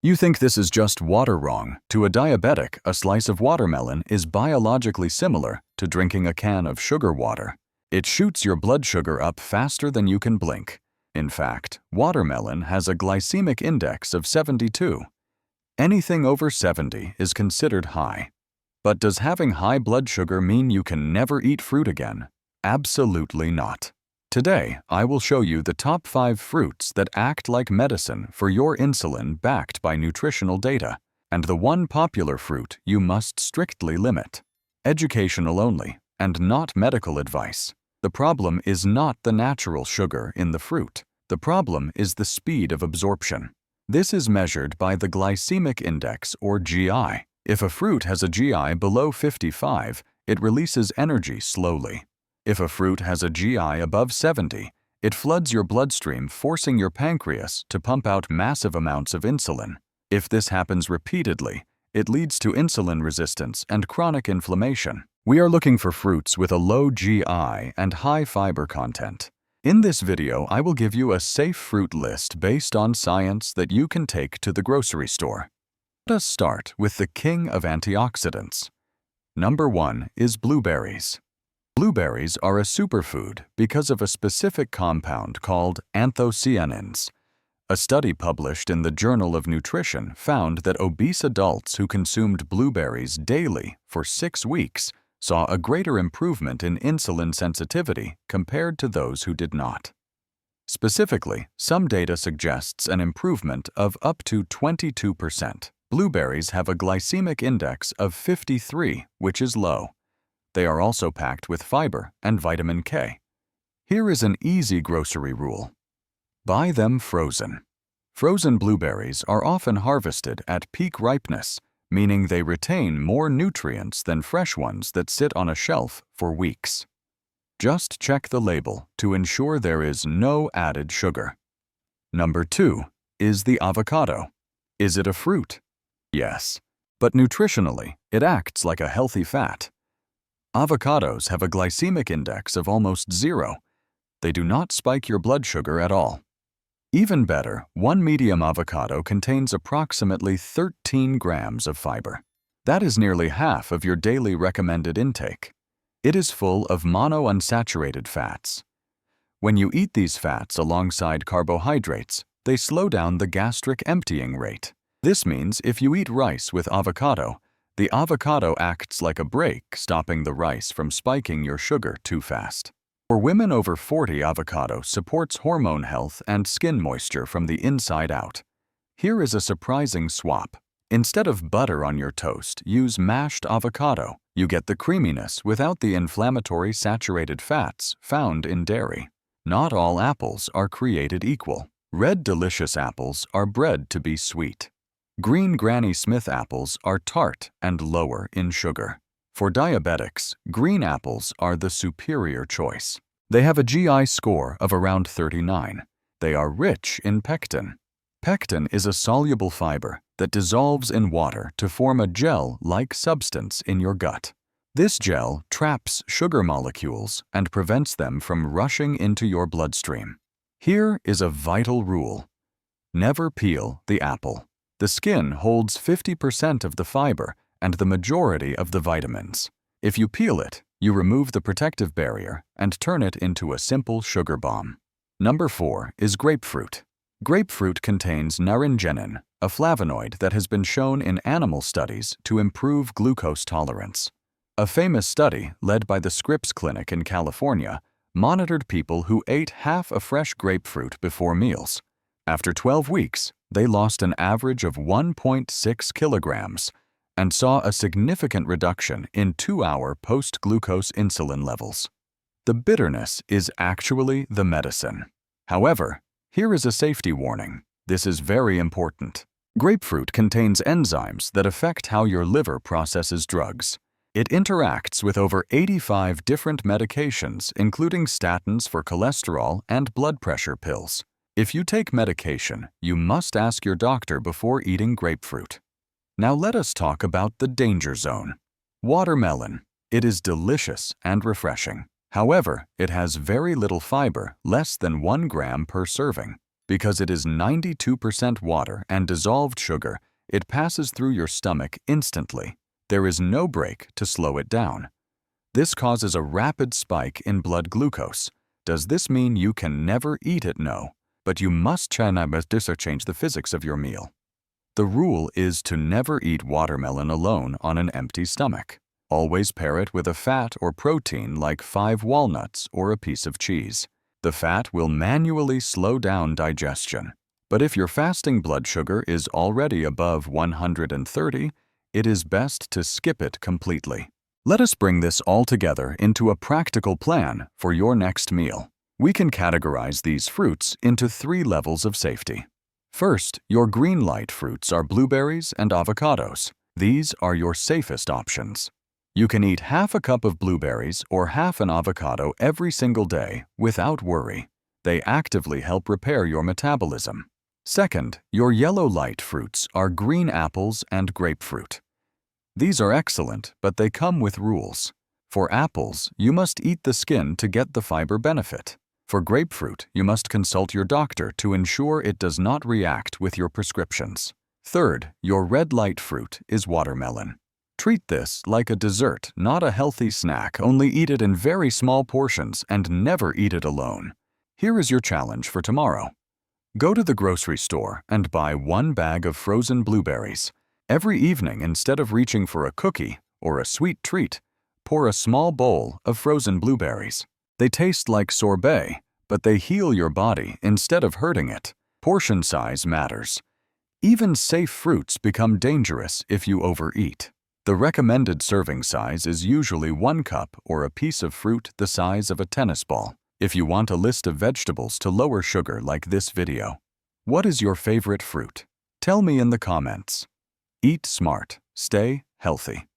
You think this is just water wrong. To a diabetic, a slice of watermelon is biologically similar to drinking a can of sugar water. It shoots your blood sugar up faster than you can blink. In fact, watermelon has a glycemic index of 72. Anything over 70 is considered high. But does having high blood sugar mean you can never eat fruit again? Absolutely not. Today, I will show you the top 5 fruits that act like medicine for your insulin backed by nutritional data, and the one popular fruit you must strictly limit. Educational only, and not medical advice. The problem is not the natural sugar in the fruit. The problem is the speed of absorption. This is measured by the glycemic index, or GI. If a fruit has a GI below 55, it releases energy slowly. If a fruit has a GI above 70, it floods your bloodstream, forcing your pancreas to pump out massive amounts of insulin. If this happens repeatedly, it leads to insulin resistance and chronic inflammation. We are looking for fruits with a low GI and high fiber content. In this video, I will give you a safe fruit list based on science that you can take to the grocery store. Let us start with the king of antioxidants. Number 1 is blueberries. Blueberries are a superfood because of a specific compound called anthocyanins. A study published in the Journal of Nutrition found that obese adults who consumed blueberries daily for 6 weeks saw a greater improvement in insulin sensitivity compared to those who did not. Specifically, some data suggests an improvement of up to 22%. Blueberries have a glycemic index of 53, which is low. They are also packed with fiber and vitamin K. Here is an easy grocery rule. Buy them frozen. Frozen blueberries are often harvested at peak ripeness, meaning they retain more nutrients than fresh ones that sit on a shelf for weeks. Just check the label to ensure there is no added sugar. Number 2 is the avocado. Is it a fruit? Yes, but nutritionally, it acts like a healthy fat. Avocados have a glycemic index of almost 0. They do not spike your blood sugar at all. Even better, one medium avocado contains approximately 13 grams of fiber. That is nearly half of your daily recommended intake. It is full of monounsaturated fats. When you eat these fats alongside carbohydrates, they slow down the gastric emptying rate. This means if you eat rice with avocado, the avocado acts like a brake, stopping the rice from spiking your sugar too fast. For women over 40, avocado supports hormone health and skin moisture from the inside out. Here is a surprising swap. Instead of butter on your toast, use mashed avocado. You get the creaminess without the inflammatory saturated fats found in dairy. Not all apples are created equal. Red delicious apples are bred to be sweet. Green Granny Smith apples are tart and lower in sugar. For diabetics, green apples are the superior choice. They have a GI score of around 39. They are rich in pectin. Pectin is a soluble fiber that dissolves in water to form a gel-like substance in your gut. This gel traps sugar molecules and prevents them from rushing into your bloodstream. Here is a vital rule. Never peel the apple. The skin holds 50% of the fiber and the majority of the vitamins. If you peel it, you remove the protective barrier and turn it into a simple sugar bomb. Number 4 is grapefruit. Grapefruit contains naringenin, a flavonoid that has been shown in animal studies to improve glucose tolerance. A famous study, led by the Scripps Clinic in California, monitored people who ate half a fresh grapefruit before meals. After 12 weeks, they lost an average of 1.6 kilograms and saw a significant reduction in 2-hour post-glucose insulin levels. The bitterness is actually the medicine. However, here is a safety warning. This is very important. Grapefruit contains enzymes that affect how your liver processes drugs. It interacts with over 85 different medications, including statins for cholesterol and blood pressure pills. If you take medication, you must ask your doctor before eating grapefruit. Now let us talk about the danger zone. Watermelon. It is delicious and refreshing. However, it has very little fiber, less than 1 gram per serving. Because it is 92% water and dissolved sugar, it passes through your stomach instantly. There is no break to slow it down. This causes a rapid spike in blood glucose. Does this mean you can never eat it? No, but you must change the physics of your meal. The rule is to never eat watermelon alone on an empty stomach. Always pair it with a fat or protein like 5 walnuts or a piece of cheese. The fat will manually slow down digestion. But if your fasting blood sugar is already above 130, it is best to skip it completely. Let us bring this all together into a practical plan for your next meal. We can categorize these fruits into 3 levels of safety. First, your green light fruits are blueberries and avocados. These are your safest options. You can eat half a cup of blueberries or half an avocado every single day without worry. They actively help repair your metabolism. Second, your yellow light fruits are green apples and grapefruit. These are excellent, but they come with rules. For apples, you must eat the skin to get the fiber benefit. For grapefruit, you must consult your doctor to ensure it does not react with your prescriptions. Third, your red light fruit is watermelon. Treat this like a dessert, not a healthy snack. Only eat it in very small portions and never eat it alone. Here is your challenge for tomorrow. Go to the grocery store and buy 1 bag of frozen blueberries. Every evening, instead of reaching for a cookie or a sweet treat, pour a small bowl of frozen blueberries. They taste like sorbet, but they heal your body instead of hurting it. Portion size matters. Even safe fruits become dangerous if you overeat. The recommended serving size is usually 1 cup or a piece of fruit the size of a tennis ball. If you want a list of vegetables to lower sugar like this video. What is your favorite fruit? Tell me in the comments. Eat smart. Stay healthy.